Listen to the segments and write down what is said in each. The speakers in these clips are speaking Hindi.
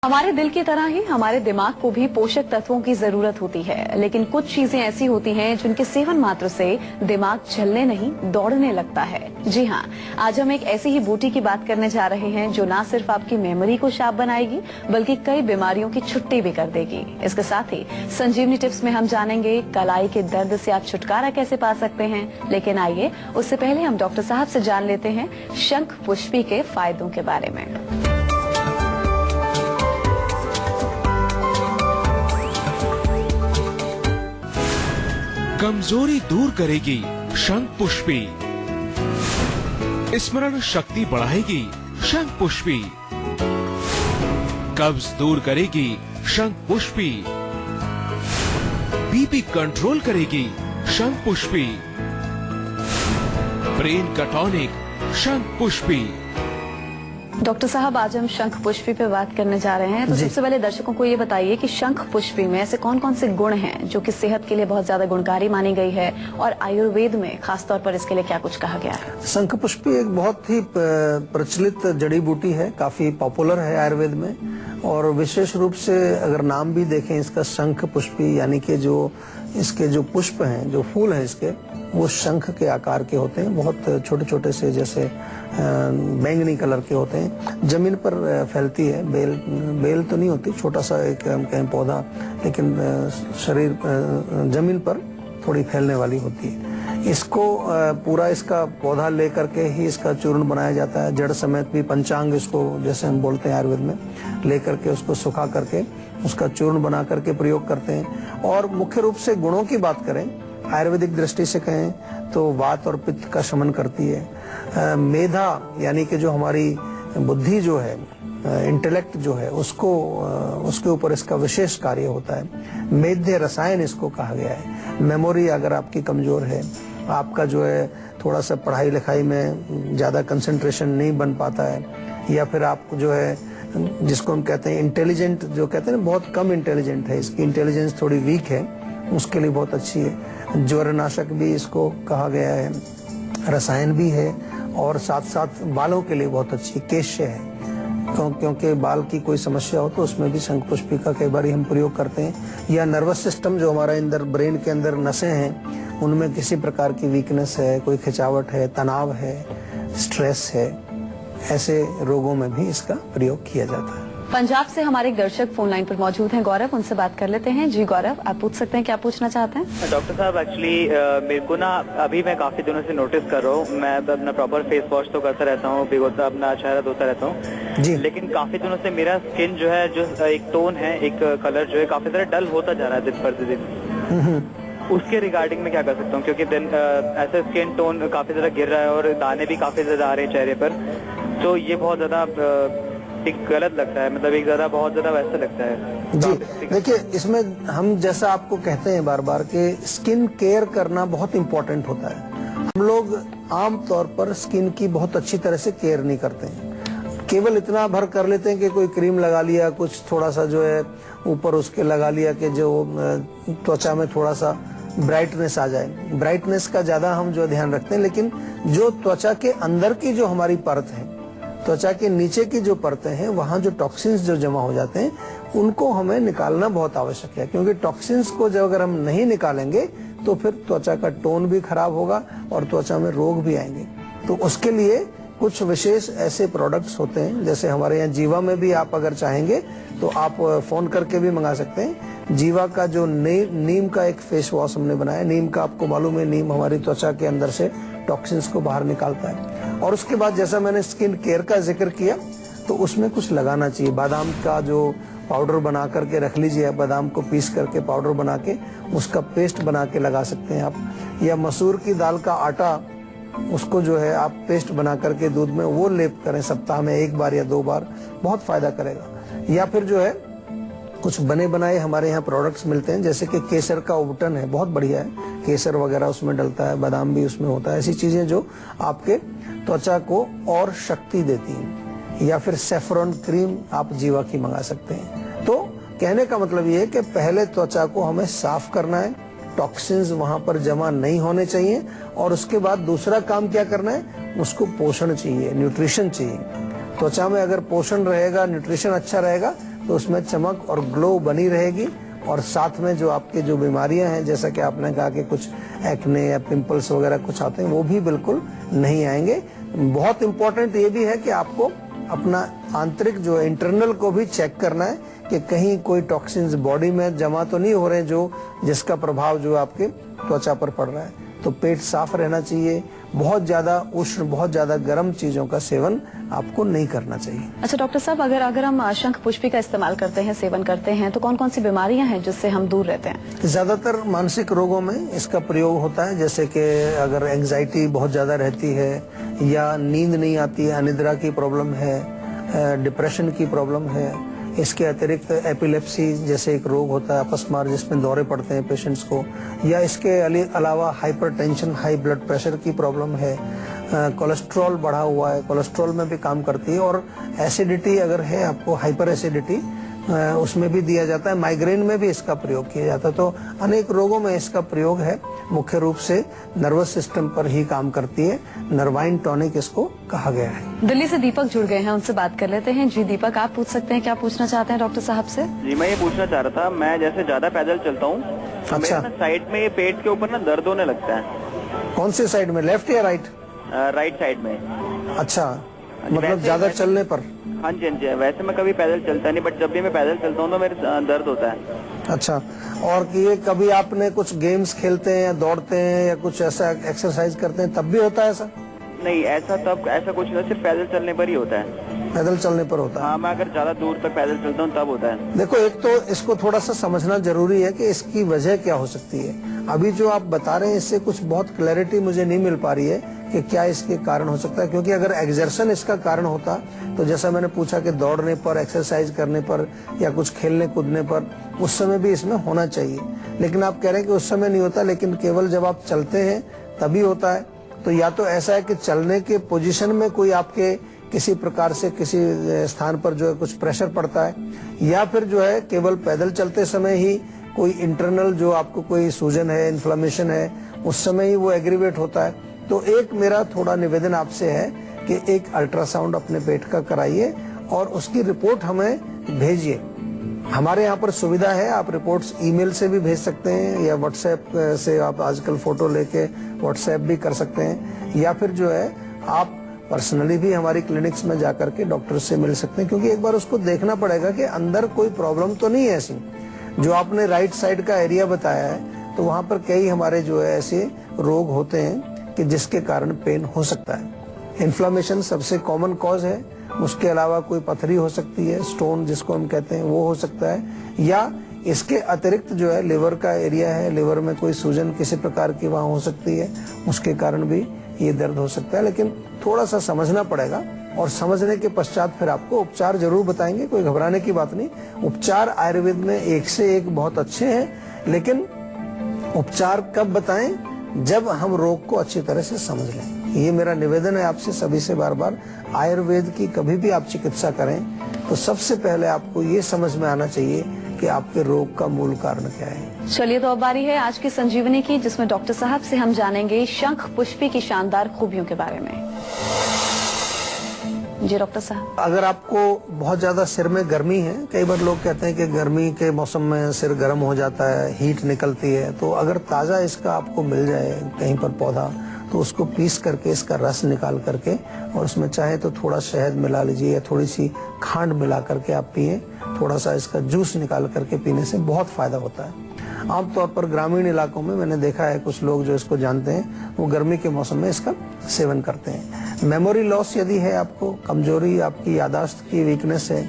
हमारे दिल की तरह ही हमारे दिमाग को भी पोषक तत्वों की जरूरत होती है, लेकिन कुछ चीजें ऐसी होती हैं जिनके सेवन मात्र से दिमाग चलने नहीं दौड़ने लगता है। जी हाँ, आज हम एक ऐसी ही बूटी की बात करने जा रहे हैं जो न सिर्फ आपकी मेमोरी को शार्प बनाएगी बल्कि कई बीमारियों की छुट्टी भी कर देगी। इसके साथ ही संजीवनी टिप्स में हम जानेंगे कलाई के दर्द से आप छुटकारा कैसे पा सकते हैं। लेकिन आइए उससे पहले हम डॉक्टर साहब से जान लेते हैं शंख पुष्पी के फायदों के बारे में। कमजोरी दूर करेगी शंख पुष्पी, स्मरण शक्ति बढ़ाएगी शंख पुष्पी, कब्ज दूर करेगी शंख पुष्पी, बीपी कंट्रोल करेगी शंख पुष्पी, ब्रेन का टॉनिक शंख पुष्पी। डॉक्टर साहब, आज हम शंख पुष्पी पे बात करने जा रहे हैं, तो सबसे पहले दर्शकों को ये बताइए कि शंख पुष्पी में ऐसे कौन कौन से गुण हैं जो कि सेहत के लिए बहुत ज्यादा गुणकारी मानी गई है और आयुर्वेद में खासतौर पर इसके लिए क्या कुछ कहा गया है। शंख पुष्पी एक बहुत ही प्रचलित जड़ी बूटी है, काफी पॉपुलर है आयुर्वेद में, और विशेष रूप से अगर नाम भी देखें इसका शंख पुष्पी, यानी कि जो इसके जो पुष्प हैं, जो फूल हैं इसके, वो शंख के आकार के होते हैं, बहुत छोटे छोटे से, जैसे बैंगनी कलर के होते हैं। जमीन पर फैलती है, बेल तो नहीं होती, छोटा सा एक कहें पौधा, लेकिन शरीर जमीन पर थोड़ी फैलने वाली होती है। इसको पूरा इसका पौधा लेकर के ही इसका चूर्ण बनाया जाता है, जड़ समेत भी, पंचांग इसको जैसे हम बोलते हैं आयुर्वेद में, लेकर के उसको सुखा करके उसका चूर्ण बना करके प्रयोग करते हैं। और मुख्य रूप से गुणों की बात करें आयुर्वेदिक दृष्टि से कहें तो वात और पित्त का शमन करती है। मेधा यानी कि जो हमारी बुद्धि जो है, इंटेलेक्ट जो है, उसके ऊपर इसका विशेष कार्य होता है। मेध्य रसायन इसको कहा गया है। मेमोरी अगर आपकी कमजोर है, आपका जो है थोड़ा सा पढ़ाई लिखाई में ज्यादा कंसंट्रेशन नहीं बन पाता है, या फिर आप जो है जिसको हम कहते हैं इंटेलिजेंट, जो कहते हैं बहुत कम इंटेलिजेंट है, इसकी इंटेलिजेंस थोड़ी वीक है, उसके लिए बहुत अच्छी है। ज्वरनाशक भी इसको कहा गया है, रसायन भी है, और साथ साथ बालों के लिए बहुत अच्छी केश है, क्योंकि बाल की कोई समस्या हो तो उसमें भी शंख पुष्पी का कई बार हम प्रयोग करते हैं। या नर्वस सिस्टम जो हमारा अंदर, ब्रेन के अंदर नसें हैं, उनमें किसी प्रकार की वीकनेस है, कोई खिंचावट है, तनाव है, स्ट्रेस है, ऐसे रोगों में भी इसका प्रयोग किया जाता है। पंजाब से हमारे एक दर्शक फोन लाइन पर मौजूद हैं, गौरव, उनसे बात कर लेते हैं। जी गौरव, आप पूछ सकते हैं, क्या पूछना चाहते हैं। डॉक्टर साहब, एक्चुअली मेरे को ना अभी मैं काफी दिनों से नोटिस कर रहा हूँ, मैं अपना प्रॉपर फेस वॉश तो करता रहता हूँ, भिगोता अपना चेहरा धोता रहता हूँ, लेकिन काफी दिनों से मेरा स्किन जो है, जो एक टोन है, एक कलर जो है काफी ज्यादा डल होता जा रहा है दिन पर दिन। उसके रिगार्डिंग में क्या कर सकता हूँ, क्योंकि दिन ऐसे स्किन टोन काफी ज्यादा गिर रहा है और दाने भी काफी ज्यादा आ रहे हैं चेहरे पर, तो ये बहुत ज्यादा एक गलत लगता है, मतलब एक ज्यादा बहुत ज्यादा वैसा लगता है। जी देखिए, इसमें हम जैसा आपको कहते हैं बार बार कि स्किन केयर करना बहुत इम्पोर्टेंट होता है। हम लोग आम तौर पर स्किन की बहुत अच्छी तरह से केयर नहीं करते हैं, केवल इतना भर कर लेते हैं कि कोई क्रीम लगा लिया, कुछ थोड़ा सा जो है ऊपर उसके लगा लिया कि जो त्वचा में थोड़ा सा ब्राइटनेस आ जाए। ब्राइटनेस का ज्यादा हम जो ध्यान रखते हैं, लेकिन जो त्वचा के अंदर की जो हमारी परत है, त्वचा के नीचे की जो परतें हैं, वहाँ जो टॉक्सिन्स जो जमा हो जाते हैं, उनको हमें निकालना बहुत आवश्यक है, क्योंकि टॉक्सिन्स को जब अगर हम नहीं निकालेंगे तो फिर त्वचा का टोन भी खराब होगा और त्वचा में रोग भी आएंगे। तो उसके लिए कुछ विशेष ऐसे प्रोडक्ट्स होते हैं, जैसे हमारे यहाँ जीवा में भी आप अगर चाहेंगे तो आप फोन करके भी मंगा सकते हैं। जीवा का जो नीम का एक फेस वॉश हमने बनाया, नीम का आपको मालूम है, नीम हमारी त्वचा के अंदर से टॉक्सिन्स को बाहर निकालता है। और उसके बाद जैसा मैंने स्किन केयर का जिक्र किया, तो उसमें कुछ लगाना चाहिए। बादाम का जो पाउडर बना करके रख लीजिए, बादाम को पीस करके पाउडर बना के उसका पेस्ट बना के लगा सकते हैं आप, या मसूर की दाल का आटा, उसको जो है आप पेस्ट बना करके दूध में वो लेप करें सप्ताह में 1 बार या 2 बार, बहुत फायदा करेगा। या फिर जो है कुछ बने बनाए हमारे यहाँ प्रोडक्ट्स मिलते हैं, जैसे कि केसर का उबटन है, बहुत बढ़िया है, केसर वगैरह उसमें डलता है, बादाम भी उसमें होता है, ऐसी चीजें जो आपके त्वचा को और शक्ति देती हैं। या फिर सेफ्रॉन क्रीम आप जीवा की मंगा सकते हैं। तो कहने का मतलब ये है कि पहले त्वचा को हमें साफ करना है, टॉक्सिन्स वहां पर जमा नहीं होने चाहिए, और उसके बाद दूसरा काम क्या करना है, उसको पोषण चाहिए, न्यूट्रिशन चाहिए। त्वचा में अगर पोषण रहेगा, न्यूट्रिशन अच्छा रहेगा, तो उसमें चमक और ग्लो बनी रहेगी, और साथ में जो आपके जो बीमारियां हैं, जैसा कि आपने कहा कि कुछ एक्ने या पिंपल्स वगैरह कुछ आते हैं, वो भी बिल्कुल नहीं आएंगे। बहुत इंपॉर्टेंट ये भी है कि आपको अपना आंतरिक जो इंटरनल को भी चेक करना है कि कहीं कोई टॉक्सिन्स बॉडी में जमा तो नहीं हो रहे जो जिसका प्रभाव जो आपके त्वचा पर पड़ रहा है। तो पेट साफ रहना चाहिए, बहुत ज्यादा उष्ण, बहुत ज्यादा गर्म चीजों का सेवन आपको नहीं करना चाहिए। अच्छा डॉक्टर साहब, अगर हम शंख पुष्पी का इस्तेमाल करते हैं, सेवन करते हैं, तो कौन कौन सी बीमारियां हैं जिससे हम दूर रहते हैं? ज्यादातर मानसिक रोगों में इसका प्रयोग होता है, जैसे कि अगर एंजाइटी बहुत ज्यादा रहती है या नींद नहीं आती है, अनिद्रा की प्रॉब्लम है, डिप्रेशन की प्रॉब्लम है। इसके अतिरिक्त एपिलेप्सी जैसे एक रोग होता है अपस्मार, जिसमें दौरे पड़ते हैं पेशेंट्स को, या इसके अलावा हाइपरटेंशन, हाई ब्लड प्रेशर की प्रॉब्लम है, कोलेस्ट्रॉल बढ़ा हुआ है, कोलेस्ट्रॉल में भी काम करती है, और एसिडिटी अगर है आपको, हाइपर एसिडिटी, उसमें भी दिया जाता है। माइग्रेन में भी इसका प्रयोग किया जाता है। तो अनेक रोगों में इसका प्रयोग है। मुख्य रूप से नर्वस सिस्टम पर ही काम करती है। नर्वाइन टॉनिक इसको कहा गया है। दिल्ली से दीपक जुड़ गए हैं, उनसे बात कर लेते हैं। जी दीपक, आप पूछ सकते हैं, क्या पूछना चाहते हैं डॉक्टर साहब से? जी मैं ये पूछना चाह रहा था, मैं जैसे ज्यादा पैदल चलता हूँ, अच्छा। साइड में पेट के ऊपर ना दर्द होने लगता है। कौन सी साइड में, लेफ्ट या राइट? राइट साइड में। अच्छा, मतलब ज्यादा चलने पर? हाँ जी हाँ जी। वैसे मैं कभी पैदल चलता नहीं, बट जब भी मैं पैदल चलता हूँ तो मेरे दर्द होता है। अच्छा, और ये कभी आपने कुछ गेम्स खेलते हैं या दौड़ते हैं या कुछ ऐसा एक्सरसाइज करते हैं तब भी होता है ऐसा? नहीं, ऐसा कुछ नहीं, सिर्फ पैदल चलने पर ही होता है। पैदल चलने पर होता है? हाँ, मैं अगर ज्यादा दूर तक पैदल चलता हूँ तब होता है। देखो, एक तो इसको थोड़ा सा समझना जरूरी है कि इसकी वजह क्या हो सकती है। अभी जो आप बता रहे हैं इससे कुछ बहुत क्लैरिटी मुझे नहीं मिल पा रही है कि क्या इसके कारण हो सकता है, क्योंकि अगर एक्सर्शन इसका कारण होता तो जैसा मैंने पूछा कि दौड़ने पर, एक्सरसाइज करने पर या कुछ खेलने कूदने पर, उस समय भी इसमें होना चाहिए। लेकिन आप कह रहे हैं कि उस समय नहीं होता, लेकिन केवल जब आप चलते हैं तभी होता है। तो या तो ऐसा है कि चलने के पोजीशन में कोई आपके किसी प्रकार से किसी स्थान पर जो है कुछ प्रेशर पड़ता है, या फिर जो है केवल पैदल चलते समय ही कोई इंटरनल जो आपको कोई सूजन है, इन्फ्लेमेशन है, उस समय ही वो एग्रीवेट होता है। तो एक मेरा थोड़ा निवेदन आपसे है कि एक अल्ट्रासाउंड अपने पेट का कराइए और उसकी रिपोर्ट हमें भेजिए। हमारे यहाँ पर सुविधा है, आप रिपोर्ट्स ईमेल से भी भेज सकते हैं या व्हाट्सएप से आप आजकल फोटो लेके व्हाट्सएप भी कर सकते हैं, या फिर जो है आप पर्सनली भी हमारी क्लिनिक्स में जाकर के डॉक्टर से मिल सकते हैं, क्योंकि एक बार उसको देखना पड़ेगा कि अंदर कोई प्रॉब्लम तो नहीं है ऐसी। जो आपने राइट साइड का एरिया बताया है, तो वहाँ पर कई हमारे जो है ऐसे रोग होते हैं कि जिसके कारण पेन हो सकता है। इन्फ्लेमेशन सबसे कॉमन कॉज है, उसके अलावा कोई पथरी हो सकती है, स्टोन जिसको हम कहते हैं वो हो सकता है, या इसके अतिरिक्त जो है लिवर का एरिया है, लिवर में कोई सूजन किसी प्रकार की वहाँ हो सकती है, उसके कारण भी ये दर्द हो सकता है। लेकिन थोड़ा सा समझना पड़ेगा, और समझने के पश्चात फिर आपको उपचार जरूर बताएंगे, कोई घबराने की बात नहीं। उपचार आयुर्वेद में एक से एक बहुत अच्छे हैं, लेकिन उपचार कब बताएं? जब हम रोग को अच्छी तरह से समझ लें। ये मेरा निवेदन है आपसे सभी से बार बार। आयुर्वेद की कभी भी आप चिकित्सा करें तो सबसे पहले आपको ये समझ में आना चाहिए कि आपके रोग का मूल कारण क्या है। चलिए, तो अब बारी है आज की संजीवनी की, जिसमें डॉक्टर साहब से हम जानेंगे शंख पुष्पी की शानदार खूबियों के बारे में। जी डॉक्टर साहब, अगर आपको बहुत ज्यादा सिर में गर्मी है, कई बार लोग कहते हैं कि गर्मी के मौसम में सिर गर्म हो जाता है, हीट निकलती है, तो अगर ताजा इसका आपको मिल जाए कहीं पर पौधा, तो उसको पीस करके इसका रस निकाल करके, और उसमें चाहे तो थोड़ा शहद मिला लीजिए या थोड़ी सी खांड मिला करके आप पिए। थोड़ा सा इसका जूस निकाल करके पीने से बहुत फायदा होता है। आमतौर पर ग्रामीण इलाकों में मैंने देखा है कुछ लोग जो इसको जानते हैं, वो गर्मी के मौसम में इसका सेवन करते हैं। मेमोरी लॉस यदि है आपको, कमजोरी, आपकी यादाश्त की वीकनेस है,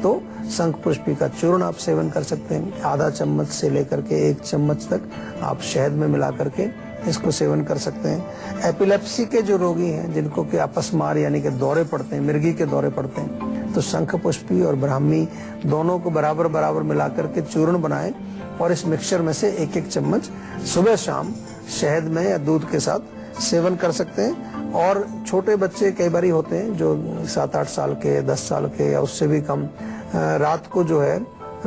तो शंख पुष्पी का चूर्ण आप सेवन कर सकते हैं। आधा चम्मच से लेकर के 1 चम्मच तक आप शहद में मिला करके इसको सेवन कर सकते हैं। एपिलेप्सी के जो रोगी हैं, जिनको कि अपस्मार यानी कि दौरे पड़ते हैं, मिर्गी के दौरे पड़ते हैं, तो शंख पुष्पी और ब्राह्मी दोनों को बराबर बराबर मिला करके चूर्ण बनाएं, और इस मिक्सचर में से 1-1 चम्मच सुबह शाम शहद में या दूध के साथ सेवन कर सकते हैं। और छोटे बच्चे कई बार होते हैं जो 7-8 साल के, 10 साल के या उससे भी कम, रात को जो है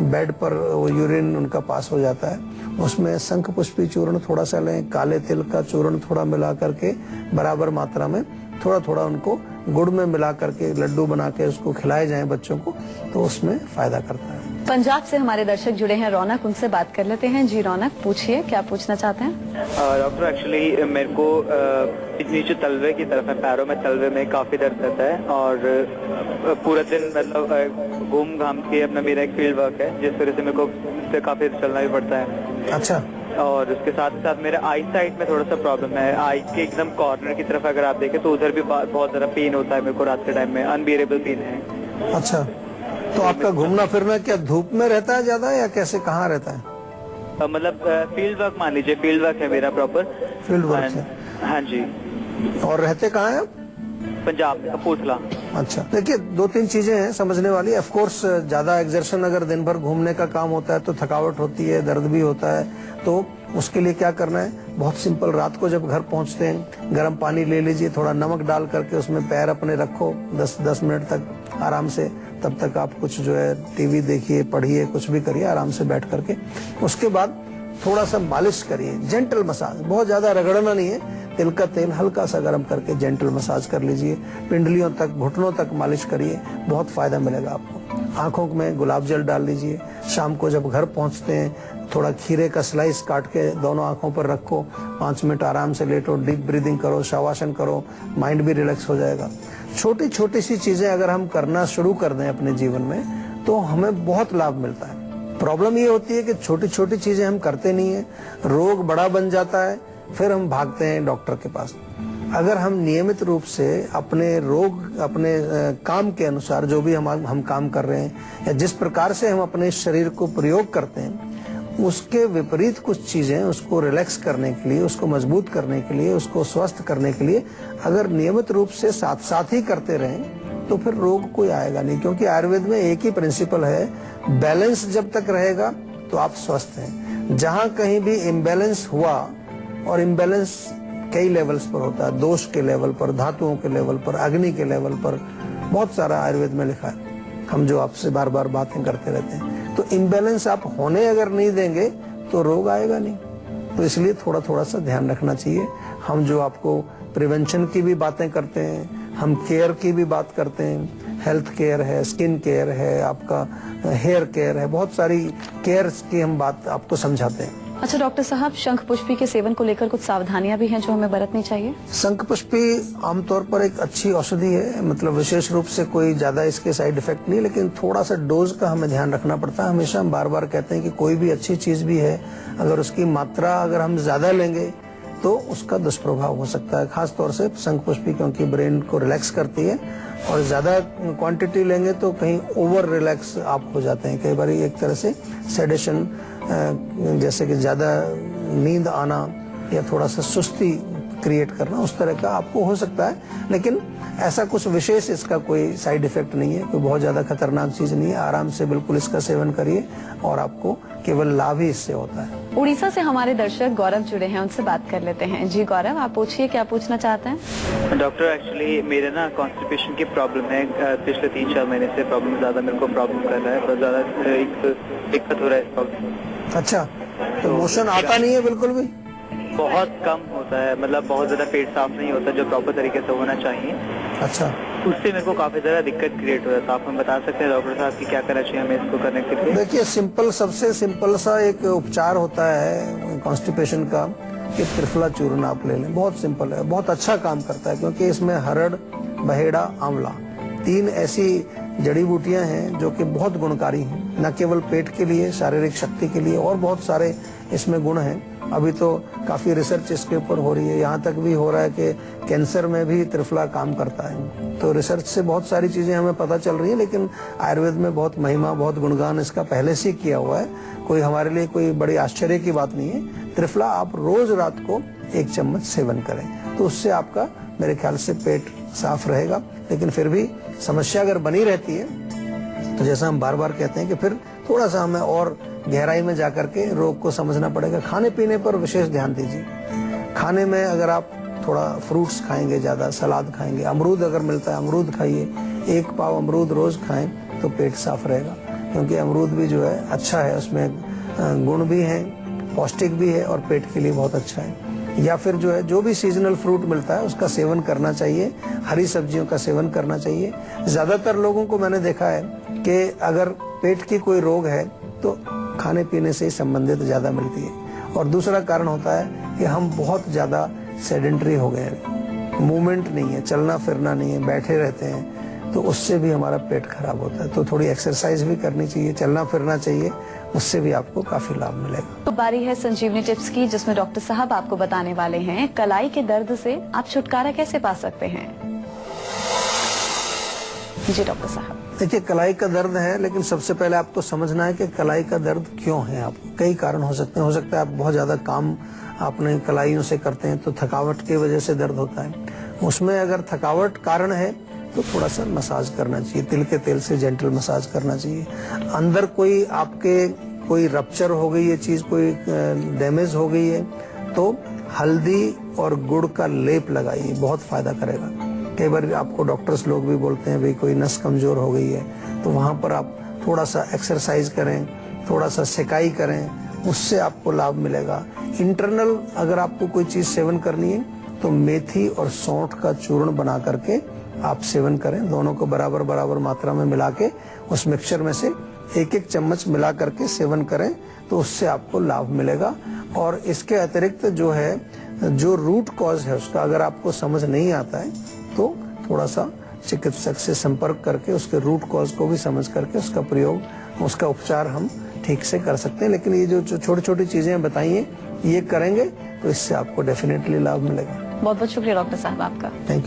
बेड पर वो यूरिन उनका पास हो जाता है, उसमें शंख पुष्पी चूर्ण थोड़ा सा लें, काले तिल का चूर्ण थोड़ा मिला करके बराबर मात्रा में थोड़ा थोड़ा उनको गुड़ में मिला करके लड्डू बना के उसको खिलाए जाएं बच्चों को, तो उसमें फायदा करता है। पंजाब से हमारे दर्शक जुड़े हैं रौनक, उनसे बात कर लेते हैं। जी रौनक, पूछिए क्या पूछना चाहते हैं? डॉक्टर एक्चुअली मेरे को नीचे तलवे की तरफ है, पैरों में तलवे में काफी दर्द रहता है और पूरा दिन मतलब घूम घाम के अपना मेरा एक फील्ड वर्क है जिस वजह से मेरे को इससे काफी चलना भी पड़ता है। अच्छा। और उसके साथ साथ मेरे आई साइड में थोड़ा सा प्रॉब्लम है, आई के एकदम कॉर्नर की तरफ अगर आप देखें तो उधर भी बहुत ज्यादा पेन होता है मेरे को, रात के टाइम में अनबियरेबल पेन है। अच्छा, तो आपका घूमना फिरना क्या धूप में रहता है ज्यादा या कैसे, कहाँ रहता है? मतलब फील्ड वर्क मान लीजिए, फील्ड वर्क है मेरा प्रॉपर। फील्ड वर्क है? हाँ जी। और रहते कहाँ हैं आप? पंजाब, कपूरथला। अच्छा, देखिए 2-3 चीजें हैं समझने वाली। ऑफ कोर्स ज्यादा एक्सर्शन अगर दिन भर घूमने का काम होता है तो थकावट होती है, दर्द भी होता है, तो उसके लिए क्या करना है, बहुत सिंपल, रात को जब घर पहुंचते हैं गर्म पानी ले लीजिए, थोड़ा नमक डाल करके उसमें पैर अपने रखो 10 मिनट तक आराम से, तब तक आप कुछ जो है टीवी देखिए, पढ़िए, कुछ भी करिए आराम से बैठ करके। उसके बाद थोड़ा सा मालिश करिए, जेंटल मसाज, बहुत ज्यादा रगड़ना नहीं है, तिल का तेल हल्का सा गर्म करके जेंटल मसाज कर लीजिए, पिंडलियों तक, घुटनों तक मालिश करिए, बहुत फायदा मिलेगा आपको। आंखों में गुलाब जल डाल लीजिए, शाम को जब घर पहुंचते हैं थोड़ा खीरे का स्लाइस काट के दोनों आंखों पर रखो, 5 मिनट आराम से लेटो, डीप ब्रीदिंग करो, शवासन करो, माइंड भी रिलैक्स हो जाएगा। छोटी छोटी सी चीजें अगर हम करना शुरू कर दें अपने जीवन में तो हमें बहुत लाभ मिलता है। प्रॉब्लम ये होती है कि छोटी छोटी चीजें हम करते नहीं है, रोग बड़ा बन जाता है, फिर हम भागते हैं डॉक्टर के पास। अगर हम नियमित रूप से अपने रोग, अपने काम के अनुसार जो भी हम काम कर रहे हैं या जिस प्रकार से हम अपने शरीर को प्रयोग करते हैं उसके विपरीत कुछ चीजें, उसको रिलैक्स करने के लिए, उसको मजबूत करने के लिए, उसको स्वस्थ करने के लिए अगर नियमित रूप से साथ साथ ही करते रहें तो फिर रोग कोई आएगा नहीं। क्योंकि आयुर्वेद में एक ही प्रिंसिपल है, बैलेंस जब तक रहेगा तो आप स्वस्थ हैं। जहां कहीं भी इम्बैलेंस हुआ, और इम्बैलेंस कई लेवल्स पर होता है, दोष के लेवल पर, धातुओं के लेवल पर, अग्नि के लेवल पर, बहुत सारा आयुर्वेद में लिखा है, हम जो आपसे बार बार बातें करते रहते हैं। तो इम्बैलेंस आप होने अगर नहीं देंगे तो रोग आएगा नहीं। तो इसलिए थोड़ा थोड़ा सा ध्यान रखना चाहिए। हम जो आपको प्रिवेंशन की भी बातें करते हैं, हम केयर की भी बात करते हैं, हेल्थ केयर है, स्किन केयर है, आपका हेयर केयर है, बहुत सारी केयर की हम बात आपको समझाते हैं। अच्छा डॉक्टर साहब, शंख पुष्पी के सेवन को लेकर कुछ सावधानियां भी हैं जो हमें बरतनी चाहिए? शंख पुष्पी आमतौर पर एक अच्छी औषधि है, मतलब विशेष रूप से कोई ज्यादा इसके साइड इफेक्ट नहीं, लेकिन थोड़ा सा डोज का हमें ध्यान रखना पड़ता है। हमेशा हम बार बार कहते हैं कि कोई भी अच्छी चीज भी है, अगर उसकी मात्रा अगर हम ज्यादा लेंगे तो उसका दुष्प्रभाव हो सकता है। खास तौर से शंख पुष्पी क्योंकि ब्रेन को रिलैक्स करती है, और ज्यादा क्वांटिटी लेंगे तो कहीं ओवर रिलैक्स आप हो जाते हैं। कई बार एक तरह से सेडेशन, जैसे कि ज्यादा नींद आना या थोड़ा सा सुस्ती क्रिएट करना, उस तरह का आपको हो सकता है। लेकिन ऐसा कुछ विशेष इसका कोई साइड इफेक्ट नहीं है, कोई बहुत ज्यादा खतरनाक चीज नहीं है। आराम से बिल्कुल इसका सेवन करिए और आपको केवल लाभ ही इससे होता है। उड़ीसा से हमारे दर्शक गौरव जुड़े हैं, उनसे बात कर लेते हैं। जी गौरव, आप पूछिए क्या पूछना चाहते हैं? डॉक्टर एक्चुअली मेरे ना कॉन्स्टिपेशन की प्रॉब्लम है, पिछले 3-4 महीने से प्रॉब्लम ज्यादा मेरे को प्रॉब्लम कर रहा है, बहुत ज्यादा दिक्कत हो रहा है प्रॉब्लम। अच्छा, तो मोशन आता नहीं है बिल्कुल भी? बहुत कम होता है, मतलब बहुत ज्यादा पेट साफ नहीं होता जो प्रॉपर तरीके से होना चाहिए। अच्छा, उससे मेरे को काफी ज्यादा दिक्कत क्रिएट हो रहा है। तो आप हमें बता सकते हैं डॉक्टर साहब कि क्या करना चाहिए हमें इसको करने के लिए? देखिए, सिंपल, सबसे सिंपल सा एक उपचार होता है कॉन्स्टिपेशन का, कि त्रिफला चूर्ण आप ले लें। बहुत सिंपल है, बहुत अच्छा काम करता है, क्योंकि इसमें हरड़, बहेड़ा, आंवला, 3 ऐसी जड़ी बूटियां हैं जो कि बहुत गुणकारी हैं, न केवल पेट के लिए, शारीरिक शक्ति के लिए, और बहुत सारे इसमें गुण हैं। अभी तो काफी रिसर्च इसके ऊपर हो रही है, यहाँ तक भी हो रहा है कि कैंसर में भी त्रिफला काम करता है। तो रिसर्च से बहुत सारी चीजें हमें पता चल रही है, लेकिन आयुर्वेद में बहुत महिमा, बहुत गुणगान इसका पहले से किया हुआ है। कोई हमारे लिए कोई बड़ी आश्चर्य की बात नहीं है। त्रिफला आप रोज रात को 1 चम्मच सेवन करें, तो उससे आपका मेरे ख्याल से पेट साफ रहेगा। लेकिन फिर भी समस्या अगर बनी रहती है तो जैसा हम बार बार कहते हैं कि फिर थोड़ा सा हमें और गहराई में जाकर के रोग को समझना पड़ेगा। खाने पीने पर विशेष ध्यान दीजिए। खाने में अगर आप थोड़ा फ्रूट्स खाएंगे, ज्यादा सलाद खाएंगे, अमरूद अगर मिलता है अमरूद खाइए, 1 पाव अमरूद रोज खाएं तो पेट साफ रहेगा। क्योंकि अमरूद भी जो है अच्छा है, उसमें गुण भी है, पौष्टिक भी है और पेट के लिए बहुत अच्छा है। या फिर जो है जो भी सीजनल फ्रूट मिलता है उसका सेवन करना चाहिए, हरी सब्जियों का सेवन करना चाहिए। ज्यादातर लोगों को मैंने देखा है कि अगर पेट की कोई रोग है तो खाने पीने से ही संबंधित ज्यादा मिलती है। और दूसरा कारण होता है कि हम बहुत ज्यादा सेडेंटरी हो गए हैं, मूवमेंट नहीं है, चलना फिरना नहीं है, बैठे रहते हैं, तो उससे भी हमारा पेट खराब होता है। तो थोड़ी एक्सरसाइज भी करनी चाहिए, चलना फिरना चाहिए, उससे भी आपको काफी लाभ मिलेगा। तो बारी है संजीवनी टिप्स की, जिसमें डॉक्टर साहब आपको बताने वाले हैं कलाई के दर्द से आप छुटकारा कैसे पा सकते हैं। जी डॉक्टर साहब। देखिए, कलाई का दर्द है, लेकिन सबसे पहले आपको समझना है कि कलाई का दर्द क्यों है। आपको कई कारण हो सकते हैं। हो सकता है आप बहुत ज्यादा काम आपने कलाइयों से करते हैं तो थकावट की वजह से दर्द होता है। उसमें अगर थकावट कारण है तो थोड़ा सा मसाज करना चाहिए, तिल के तेल से जेंटल मसाज करना चाहिए। अंदर कोई आपके कोई रप्चर हो गई है चीज, कोई डैमेज हो गई है तो हल्दी और गुड़ का लेप लगाइए, बहुत फायदा करेगा। कई बार आपको डॉक्टर्स लोग भी बोलते हैं भाई कोई नस कमजोर हो गई है, तो वहां पर आप थोड़ा सा एक्सरसाइज करें, थोड़ा सा सिकाई करें, उससे आपको लाभ मिलेगा। इंटरनल अगर आपको कोई चीज सेवन करनी है तो मेथी और सौंठ का चूर्ण बना करके आप सेवन करें। दोनों को बराबर बराबर मात्रा में मिला के उस मिक्सचर में से एक एक चम्मच मिला करके सेवन करें तो उससे आपको लाभ मिलेगा। और इसके अतिरिक्त जो है, जो रूट कॉज है उसका अगर आपको समझ नहीं आता है तो थोड़ा सा चिकित्सक से संपर्क करके उसके रूट कॉज को भी समझ करके उसका प्रयोग, उसका उपचार हम ठीक से कर सकते हैं। लेकिन ये जो छोटी छोटी चीजें बताई हैं ये करेंगे तो इससे आपको डेफिनेटली लाभ मिलेगा। बहुत बहुत शुक्रिया डॉक्टर साहब आपका। Thank you.